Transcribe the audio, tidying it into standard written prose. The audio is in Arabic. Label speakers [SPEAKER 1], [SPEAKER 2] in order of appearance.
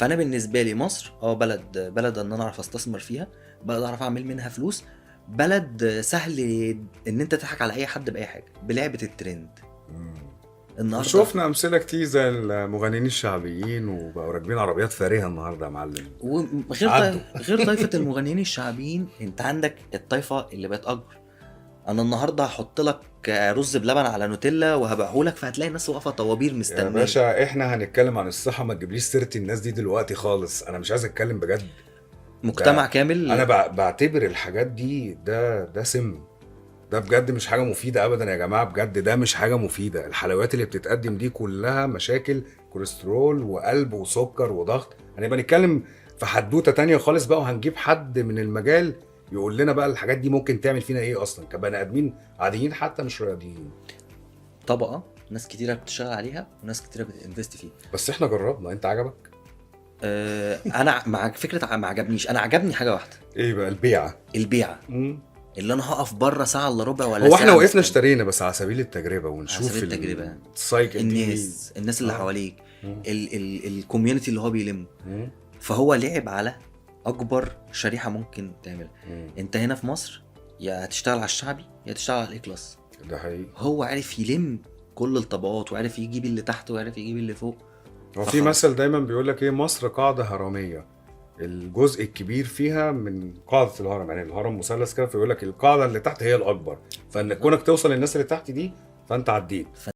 [SPEAKER 1] فانا بالنسبه لي مصر بلد ان انا اعرف استثمر فيها، بلد اعرف اعمل منها فلوس، بلد سهل ان انت تضحك على اي حد باي حاجه بلعبه الترند النهارده.
[SPEAKER 2] وشوفنا امثله كتير زي المغنيين الشعبيين وبقوا راكبين عربيات فارهه النهارده يا معلم. عدوا.
[SPEAKER 1] غير طائفه المغنيين الشعبيين، انت عندك الطائفه اللي بقت اكبر. انا النهارده هحط لك رز بلبن على نوتيلا وهبيعه لك، فهتلاقي الناس واقفه طوابير
[SPEAKER 2] يا
[SPEAKER 1] مستنيه.
[SPEAKER 2] باشا احنا هنتكلم عن الصحه، ما تجيبليش سيره الناس دي دلوقتي خالص، انا مش عايز اتكلم بجد.
[SPEAKER 1] مجتمع
[SPEAKER 2] ده انا
[SPEAKER 1] كامل.
[SPEAKER 2] بعتبر الحاجات دي ده سم. ده بجد مش حاجه مفيده ابدا يا جماعه، بجد ده مش حاجه مفيده. الحلويات اللي بتتقدم دي كلها مشاكل كوليسترول وقلب وسكر وضغط. هنبقى نتكلم في حدوته تانية خالص بقى، وهنجيب حد من المجال يقول لنا بقى الحاجات دي ممكن تعمل فينا ايه اصلا كبني ادمين عاديين حتى مش رياضيين.
[SPEAKER 1] طبقه ناس كتيره بتشتغل عليها وناس كتيره بتنفست فيه.
[SPEAKER 2] بس احنا جربنا، انت عجبك؟
[SPEAKER 1] انا مع فكره ما عجبنيش، انا عجبني حاجه واحده،
[SPEAKER 2] ايه بقى؟ البيعه.
[SPEAKER 1] البيعه. اللي انا هقف بره ساعه الا ربع ولا
[SPEAKER 2] هو
[SPEAKER 1] ساعه
[SPEAKER 2] احنا وقفنا
[SPEAKER 1] مستني.
[SPEAKER 2] اشترينا بس على سبيل التجربه
[SPEAKER 1] على
[SPEAKER 2] ونشوف
[SPEAKER 1] سبيل التجربه،
[SPEAKER 2] السايكل دي.
[SPEAKER 1] الناس اللي
[SPEAKER 2] آه.
[SPEAKER 1] حواليك،
[SPEAKER 2] مم.
[SPEAKER 1] الكوميونتي اللي هو بيلمه.
[SPEAKER 2] مم.
[SPEAKER 1] فهو لعب على اكبر شريحه ممكن تعملها.
[SPEAKER 2] مم.
[SPEAKER 1] انت هنا في مصر يا هتشتغل على الشعبي يا تشتغل على الاي كلاس.
[SPEAKER 2] ده حقيقي.
[SPEAKER 1] هو عارف يلم كل الطبقات، وعارف يجيب اللي تحت وعارف يجيب اللي فوق.
[SPEAKER 2] هو في مثل دايما بيقول لك ايه، مصر قاعده هرميه، الجزء الكبير فيها من قاعده الهرم، يعني الهرم مثلث كده، فيقول لك القاعده اللي تحت هي الاكبر، فان كونك توصل للناس اللي تحت دي فانت عديت.